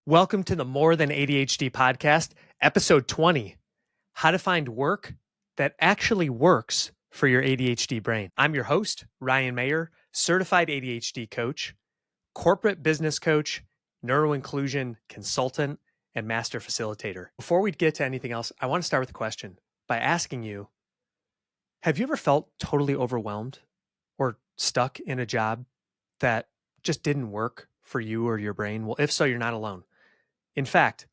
Welcome to the More Than ADHD Podcast, episode 20, how to find work that actually works for your ADHD brain. I'm your host, Ryan Mayer, certified ADHD coach, corporate business coach, neuroinclusion consultant, and master facilitator. Before we get to anything else, I want to start with a question by asking you, have you ever felt totally overwhelmed or stuck in a job that just didn't work for you or your brain? Well, if so, you're not alone. In fact,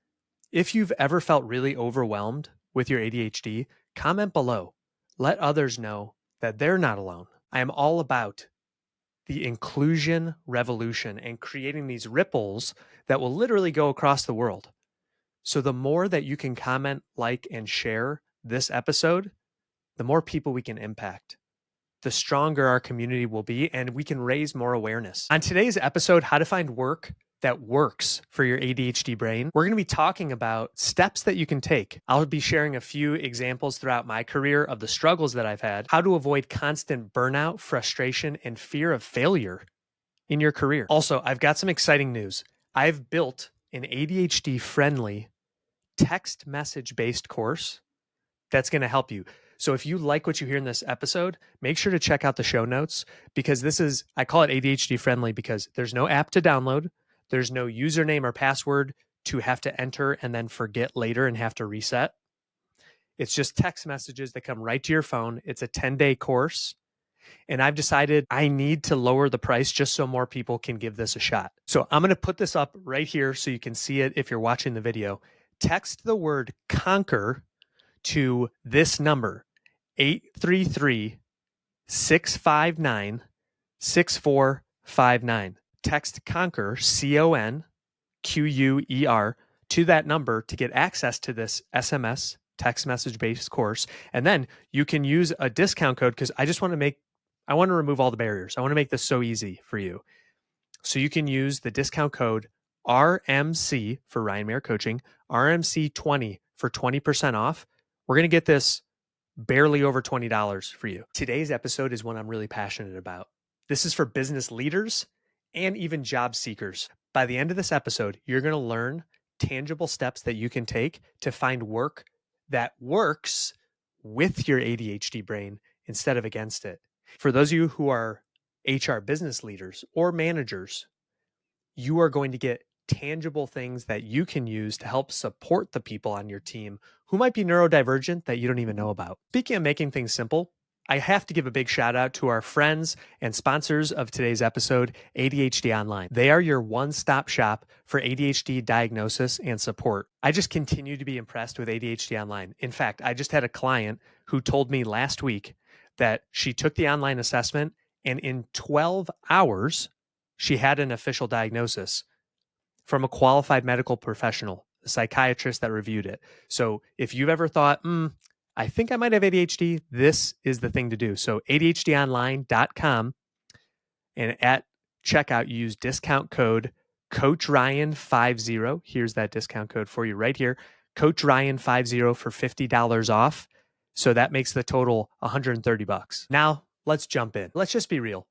if you've ever felt really overwhelmed with your ADHD, comment below. Let others know that they're not alone. I am all about the inclusion revolution and creating these ripples that will literally go across the world. So the more that you can comment, like, and share this episode, the more people we can impact, the stronger our community will be, and we can raise more awareness. On today's episode, how to find work that works for your ADHD brain, we're going to be talking about steps that you can take. I'll be sharing a few examples throughout my career of the struggles that I've had, how to avoid constant burnout, frustration, and fear of failure in your career. Also, I've got some exciting news. I've built an ADHD-friendly text message-based course that's going to help you. So if you like what you hear in this episode, make sure to check out the show notes because I call it ADHD friendly because there's no app to download. There's no username or password to have to enter and then forget later and have to reset. It's just text messages that come right to your phone. It's a 10-day course. And I've decided I need to lower the price just so more people can give this a shot. So I'm going to put this up right here so you can see it if you're watching the video. Text the word conquer to this number, 833-659-6459. Text conquer, CONQUER, to that number to get access to this SMS text message based course. And then you can use a discount code because I want to remove all the barriers. I want to make this so easy for you. So you can use the discount code RMC for Ryan Mayer Coaching, RMC20 for 20% off. We're going to get this barely over $20 for you. Today's episode is one I'm really passionate about. This is for business leaders and even job seekers. By the end of this episode, you're going to learn tangible steps that you can take to find work that works with your ADHD brain instead of against it. For those of you who are HR business leaders or managers, you are going to get tangible things that you can use to help support the people on your team who might be neurodivergent that you don't even know about. Speaking of making things simple, I have to give a big shout out to our friends and sponsors of today's episode, ADHD Online. They are your one-stop shop for ADHD diagnosis and support. I just continue to be impressed with ADHD Online. In fact, I just had a client who told me last week that she took the online assessment and in 12 hours, she had an official diagnosis from a qualified medical professional, a psychiatrist that reviewed it. So if you've ever thought, I think I might have ADHD, this is the thing to do. So ADHDonline.com, and at checkout, you use discount code CoachRyan50. Here's that discount code for you right here. CoachRyan50 for $50 off. So that makes the total $130. Now let's jump in. Let's just be real.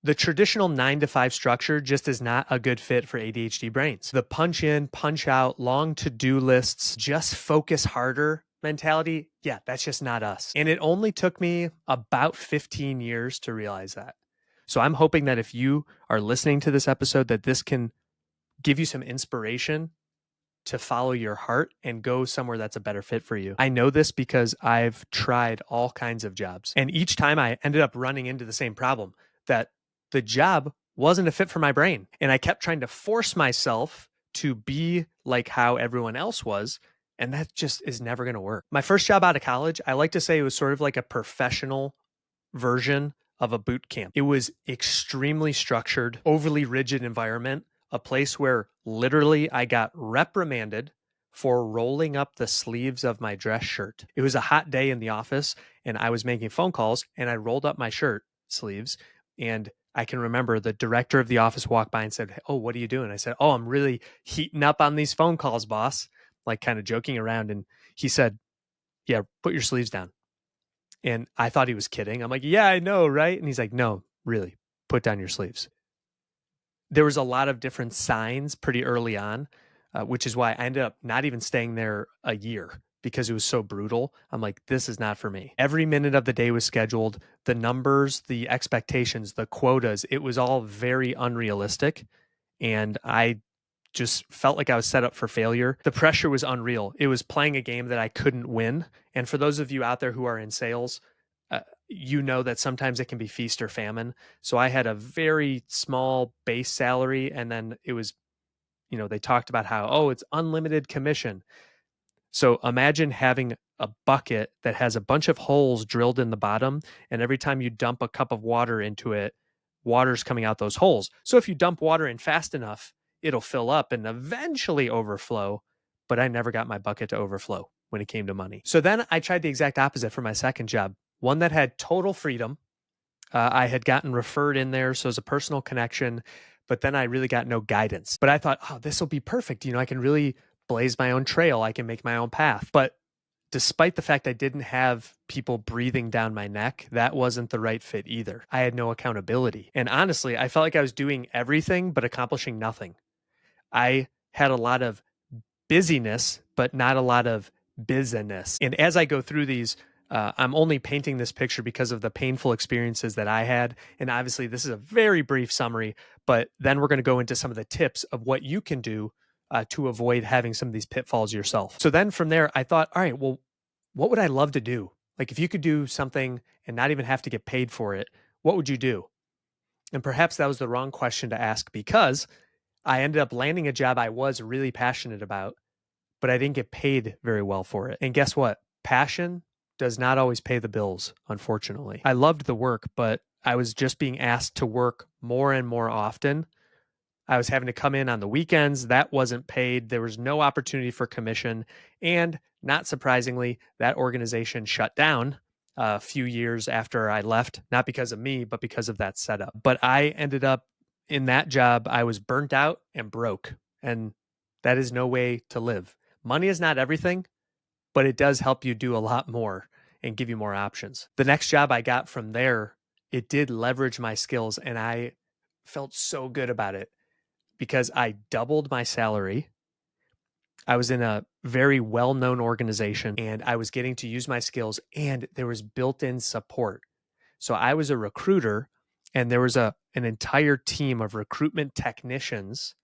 The traditional 9-to-5 structure just is not a good fit for ADHD brains. The punch in, punch out, long to-do lists, just focus harder mentality, yeah, that's just not us. And it only took me about 15 years to realize that. So I'm hoping that if you are listening to this episode, that this can give you some inspiration to follow your heart and go somewhere that's a better fit for you. I know this because I've tried all kinds of jobs. And each time I ended up running into the same problem, that the job wasn't a fit for my brain. And I kept trying to force myself to be like how everyone else was. And that just is never going to work. My first job out of college, I like to say it was sort of like a professional version of a boot camp. It was extremely structured, overly rigid environment, a place where literally I got reprimanded for rolling up the sleeves of my dress shirt. It was a hot day in the office and I was making phone calls and I rolled up my shirt sleeves, and I can remember the director of the office walked by and said, "Oh, what are you doing?" I said, "Oh, I'm really heating up on these phone calls, boss." Like kind of joking around. And he said, "Yeah, put your sleeves down." And I thought he was kidding. I'm like, "Yeah, I know, right?" And he's like, "No, really, put down your sleeves." There was a lot of different signs pretty early on which is why I ended up not even staying there a year because it was so brutal. I'm like, this is not for me. Every minute of the day was scheduled. The numbers, the expectations, the quotas, it was all very unrealistic. And I just felt like I was set up for failure. The pressure was unreal. It was playing a game that I couldn't win. And for those of you out there who are in sales, you know that sometimes it can be feast or famine. So I had a very small base salary, and then it was, they talked about how, oh, it's unlimited commission. So imagine having a bucket that has a bunch of holes drilled in the bottom, and every time you dump a cup of water into it, water's coming out those holes. So if you dump water in fast enough, it'll fill up and eventually overflow. But I never got my bucket to overflow when it came to money. So then I tried the exact opposite for my second job, one that had total freedom. I had gotten referred in there, so it was a personal connection, but then I really got no guidance. But I thought, oh, this will be perfect. I can really blaze my own trail. I can make my own path. But despite the fact I didn't have people breathing down my neck, that wasn't the right fit either. I had no accountability. And honestly, I felt like I was doing everything but accomplishing nothing. I had a lot of busyness, but not a lot of business. And as I go through these, I'm only painting this picture because of the painful experiences that I had. And obviously, this is a very brief summary, but then we're going to go into some of the tips of what you can do to avoid having some of these pitfalls yourself. So then from there, I thought, all right, well, what would I love to do? Like if you could do something and not even have to get paid for it, what would you do? And perhaps that was the wrong question to ask because I ended up landing a job I was really passionate about, but I didn't get paid very well for it. And guess what? Passion does not always pay the bills, unfortunately. I loved the work, but I was just being asked to work more and more often. I was having to come in on the weekends. That wasn't paid. There was no opportunity for commission. And not surprisingly, that organization shut down a few years after I left, not because of me, but because of that setup. But I ended up in that job, I was burnt out and broke. And that is no way to live. Money is not everything, but it does help you do a lot more and give you more options. The next job I got from there, it did leverage my skills, and I felt so good about it because I doubled my salary. I was in a very well-known organization and I was getting to use my skills, and there was built-in support. So I was a recruiter, and there was an entire team of recruitment technicians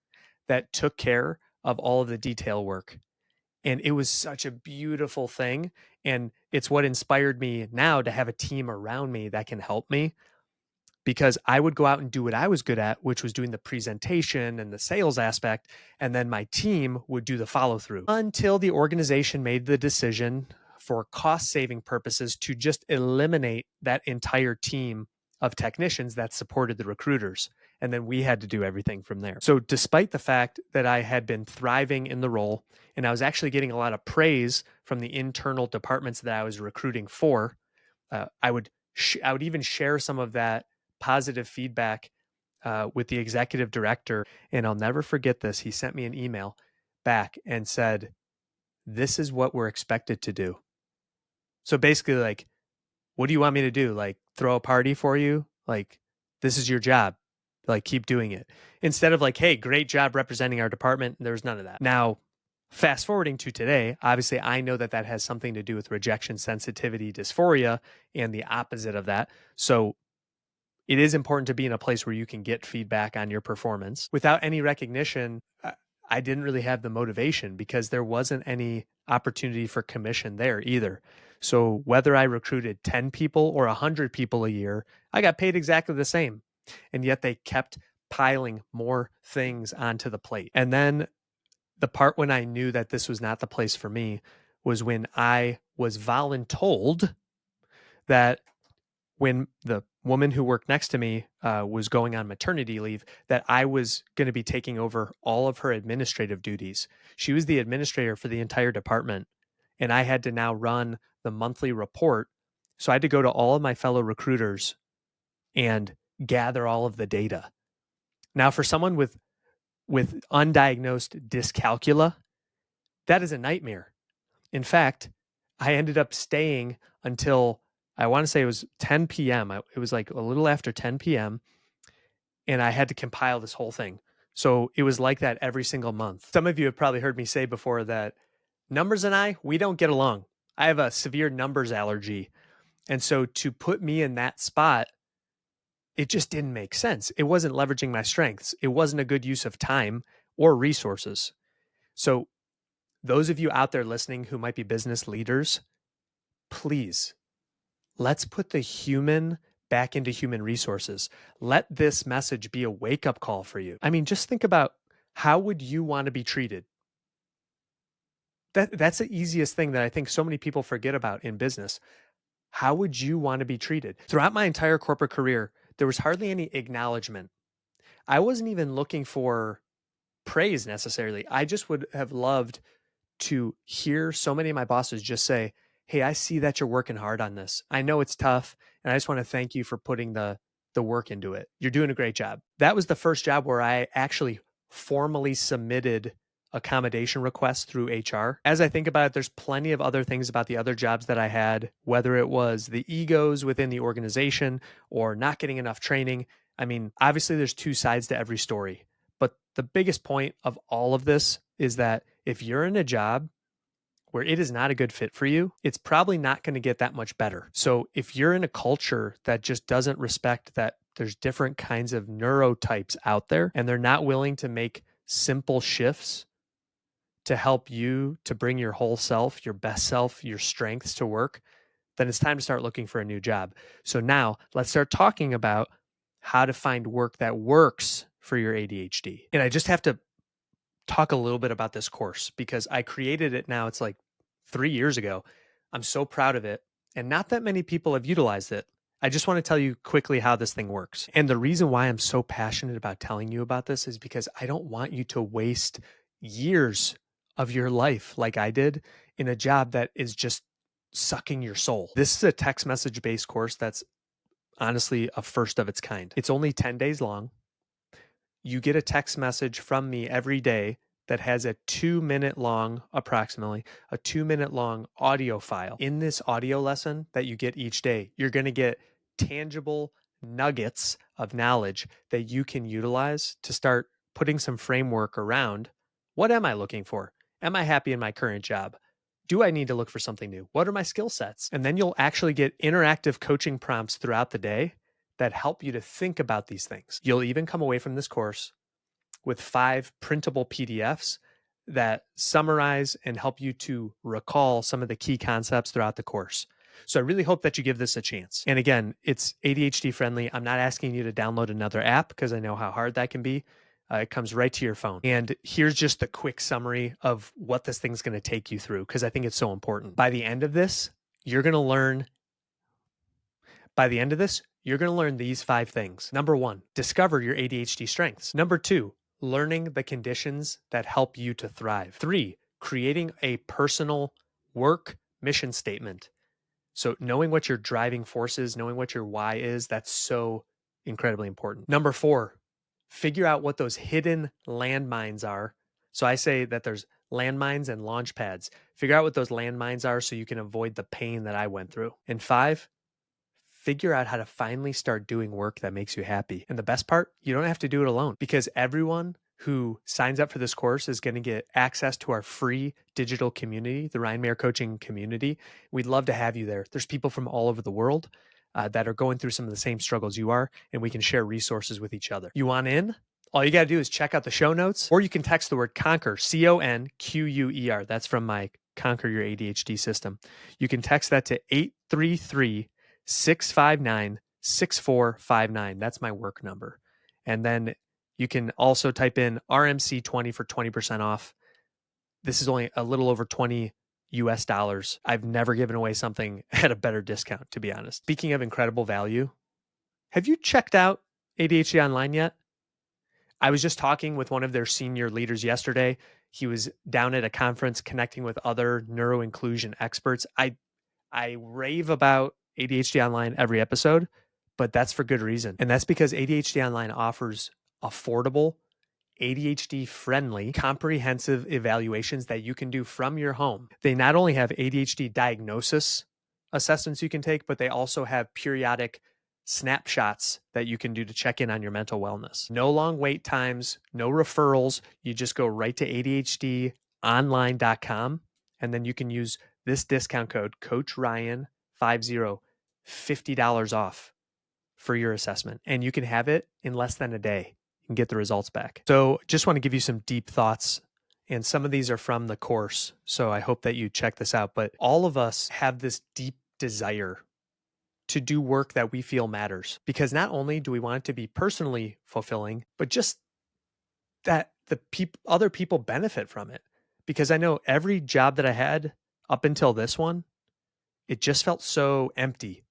that took care of all of the detail work. And it was such a beautiful thing. And it's what inspired me now to have a team around me that can help me, because I would go out and do what I was good at, which was doing the presentation and the sales aspect. And then my team would do the follow through until the organization made the decision for cost saving purposes to just eliminate that entire team of technicians that supported the recruiters. And then we had to do everything from there. So despite the fact that I had been thriving in the role, and I was actually getting a lot of praise from the internal departments that I was recruiting for, I would even share some of that positive feedback with the executive director. And I'll never forget this. He sent me an email back and said, "This is what we're expected to do." So basically, like, what do you want me to do? Like, throw a party for you? Like, this is your job. Like, keep doing it. Instead of like, hey, great job representing our department. There was none of that. Now, fast forwarding to today, obviously, I know that that has something to do with rejection sensitivity dysphoria and the opposite of that. So it is important to be in a place where you can get feedback on your performance. Without any recognition, I didn't really have the motivation because there wasn't any opportunity for commission there either. So whether I recruited 10 people or 100 people a year, I got paid exactly the same. And yet they kept piling more things onto the plate. And then the part when I knew that this was not the place for me was when I was voluntold that when the woman who worked next to me was going on maternity leave, that I was going to be taking over all of her administrative duties. She was the administrator for the entire department, and I had to now run the monthly report. So I had to go to all of my fellow recruiters and gather all of the data. Now, for someone with undiagnosed dyscalculia, that is a nightmare. In fact, I ended up staying until, I want to say it was 10 p.m. It was like a little after 10 p.m. and I had to compile this whole thing. So it was like that every single month. Some of you have probably heard me say before that numbers and we don't get along. I have a severe numbers allergy. And so to put me in that spot, it just didn't make sense. It wasn't leveraging my strengths. It wasn't a good use of time or resources. So those of you out there listening who might be business leaders, please, let's put the human back into human resources. Let this message be a wake-up call for you. I mean, just think about, how would you want to be treated? That's the easiest thing that I think so many people forget about in business. How would you want to be treated? Throughout my entire corporate career, there was hardly any acknowledgement. I wasn't even looking for praise necessarily. I just would have loved to hear so many of my bosses just say, hey, I see that you're working hard on this. I know it's tough, and I just want to thank you for putting the work into it. You're doing a great job. That was the first job where I actually formally submitted accommodation requests through HR. As I think about it, there's plenty of other things about the other jobs that I had, whether it was the egos within the organization or not getting enough training. I mean, obviously there's two sides to every story, but the biggest point of all of this is that if you're in a job where it is not a good fit for you, it's probably not going to get that much better. So if you're in a culture that just doesn't respect that there's different kinds of neurotypes out there and they're not willing to make simple shifts to help you to bring your whole self, your best self, your strengths to work, then it's time to start looking for a new job. So now let's start talking about how to find work that works for your ADHD. And I just have to talk a little bit about this course because I created it now. It's like 3 years ago. I'm so proud of it. And not that many people have utilized it. I just want to tell you quickly how this thing works. And the reason why I'm so passionate about telling you about this is because I don't want you to waste years of your life like I did in a job that is just sucking your soul. This is a text message based course that's honestly a first of its kind. It's only 10 days long. You get a text message from me every day that has a 2-minute long, approximately a 2-minute long audio file. In this audio lesson that you get each day, you're going to get tangible nuggets of knowledge that you can utilize to start putting some framework around, what am I looking for? Am I happy in my current job? Do I need to look for something new? What are my skill sets? And then you'll actually get interactive coaching prompts throughout the day that help you to think about these things. You'll even come away from this course with 5 printable PDFs that summarize and help you to recall some of the key concepts throughout the course. So I really hope that you give this a chance. And again, it's ADHD friendly. I'm not asking you to download another app because I know how hard that can be. It comes right to your phone. And here's just the quick summary of what this thing's going to take you through because I think it's so important. By the end of this, you're going to learn these 5 things. Number 1, discover your ADHD strengths. Number 2, learning the conditions that help you to thrive. 3, creating a personal work mission statement. So knowing what your driving force is, knowing what your why is, that's so incredibly important. Number 4, figure out what those hidden landmines are. So I say that there's landmines and launch pads. Figure out what those landmines are so you can avoid the pain that I went through. And 5, figure out how to finally start doing work that makes you happy. And the best part, you don't have to do it alone because everyone who signs up for this course is going to get access to our free digital community, the Ryan Mayer Coaching Community. We'd love to have you there. There's people from all over the world that are going through some of the same struggles you are, and we can share resources with each other. You want in? All you got to do is check out the show notes, or you can text the word CONQUER, CONQUER. That's from my Conquer Your ADHD system. You can text that to 833-659-6459. That's my work number. And then you can also type in RMC20 for 20% off. This is only a little over $20 US. I've never given away something at a better discount, to be honest. Speaking of incredible value, have you checked out ADHD Online yet? I was just talking with one of their senior leaders yesterday. He was down at a conference connecting with other neuroinclusion experts. I rave about ADHD Online every episode, but that's for good reason. And that's because ADHD Online offers affordable, ADHD-friendly, comprehensive evaluations that you can do from your home. They not only have ADHD diagnosis assessments you can take, but they also have periodic snapshots that you can do to check in on your mental wellness. No long wait times, no referrals. You just go right to ADHDonline.com, and then you can use this discount code, Coach Ryan 50, $50 off for your assessment. And you can have it in less than a day and get the results back. So just want to give you some deep thoughts. And some of these are from the course. So I hope that you check this out. But all of us have this deep desire to do work that we feel matters, because not only do we want it to be personally fulfilling, but just that other people benefit from it. Because I know every job that I had up until this one, it just felt so empty.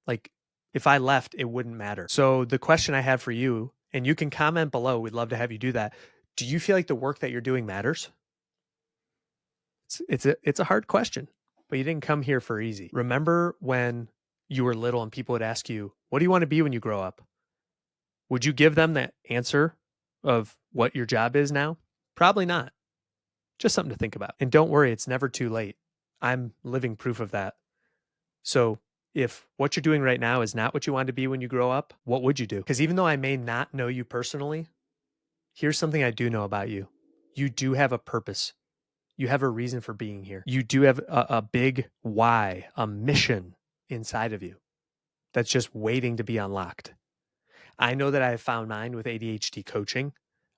Like if I left, it wouldn't matter. So the question I have for you, and you can comment below, we'd love to have you do that. Do you feel like the work that you're doing matters? It's a hard question, but you didn't come here for easy. Remember when you were little and people would ask you, what do you want to be when you grow up? Would you give them that answer of what your job is now? Probably not. Just something to think about. And don't worry, it's never too late. I'm living proof of that. So if what you're doing right now is not what you want to be when you grow up, what would you do? Because even though I may not know you personally, here's something I do know about you. You do have a purpose. You have a reason for being here. You do have a big why, a mission inside of you that's just waiting to be unlocked. I know that I have found mine with ADHD coaching.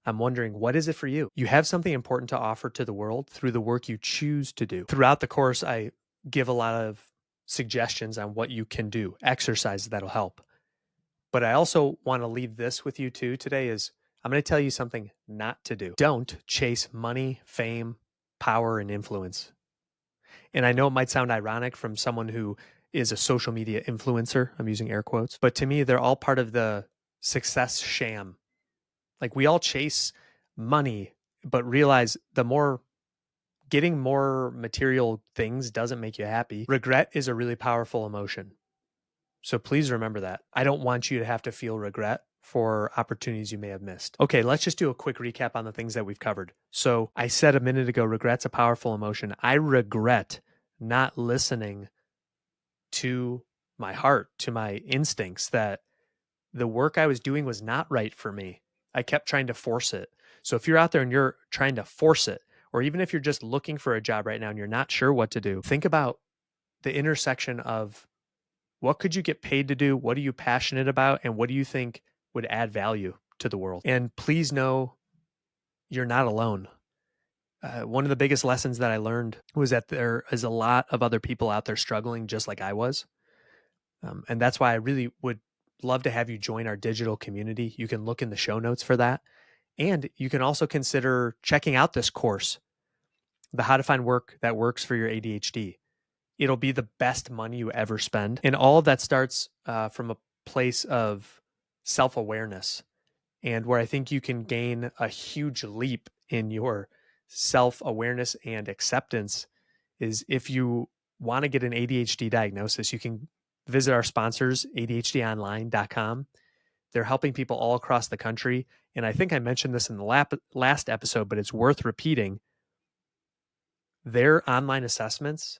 I'm wondering, what is it for you? You have something important to offer to the world through the work you choose to do. Throughout the course, I give a lot of suggestions on what you can do, exercises that'll help. But I also want to leave this with you too today is I'm going to tell you something not to do. Don't chase money, fame, power, and influence. And I know it might sound ironic from someone who is a social media influencer. I'm using air quotes, but to me, they're all part of the success sham. Like we all chase money, but realize getting more material things doesn't make you happy. Regret is a really powerful emotion. So please remember that. I don't want you to have to feel regret for opportunities you may have missed. Okay, let's just do a quick recap on the things that we've covered. So I said a minute ago, regret's a powerful emotion. I regret not listening to my heart, to my instincts, that the work I was doing was not right for me. I kept trying to force it. So if you're out there and you're trying to force it, or even if you're just looking for a job right now and you're not sure what to do, think about the intersection of what could you get paid to do? What are you passionate about? And what do you think would add value to the world? And please know you're not alone. One of the biggest lessons that I learned was that there is a lot of other people out there struggling just like I was. And that's why I really would love to have you join our digital community. You can look in the show notes for that. And you can also consider checking out this course, the How to Find Work That Works for Your ADHD. It'll be the best money you ever spend. And all of that starts from a place of self-awareness, and where I think you can gain a huge leap in your self-awareness and acceptance is if you want to get an ADHD diagnosis, you can visit our sponsors, ADHDonline.com. They're helping people all across the country. And I think I mentioned this in the last episode, but it's worth repeating. Their online assessments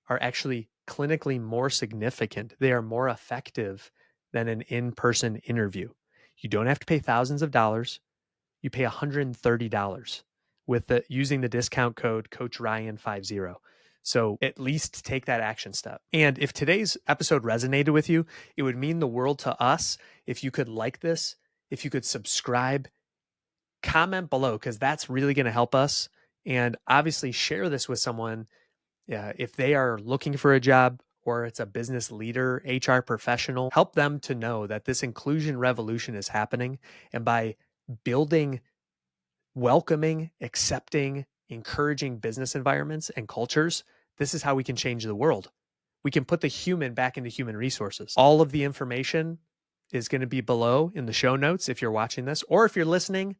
are actually clinically more significant. They are more effective than an in-person interview. You don't have to pay thousands of dollars. You pay $130 with using the discount code Coach Ryan 50. So at least take that action step. And if today's episode resonated with you, it would mean the world to us if you could like this, if you could subscribe, comment below, because that's really going to help us. And obviously share this with someone if they are looking for a job, or it's a business leader, HR professional. Help them to know that this inclusion revolution is happening. And by building welcoming, accepting, encouraging business environments and cultures, this is how we can change the world. We can put the human back into human resources. All of the information is going to be below in the show notes if you're watching this, or if you're listening.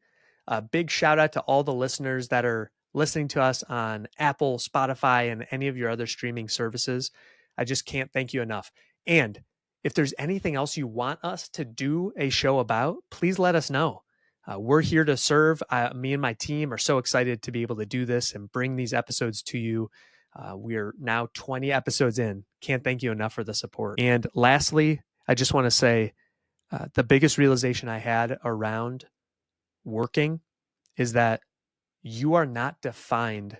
A big shout out to all the listeners that are listening to us on Apple, Spotify, and any of your other streaming services. I just can't thank you enough. And if there's anything else you want us to do a show about, please let us know. We're here to serve. Me and my team are so excited to be able to do this and bring these episodes to you. We're now 20 episodes in. Can't thank you enough for the support. And lastly, I just want to say the biggest realization I had around working is that you are not defined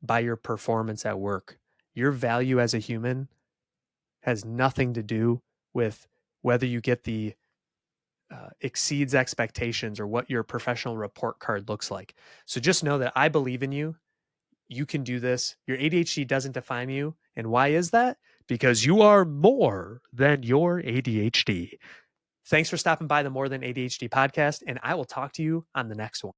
by your performance at work. Your value as a human has nothing to do with whether you get the exceeds expectations or what your professional report card looks like. So just know that I believe in you. You can do this. Your ADHD doesn't define you. And why is that? Because you are more than your ADHD. Thanks for stopping by the More Than ADHD podcast, and I will talk to you on the next one.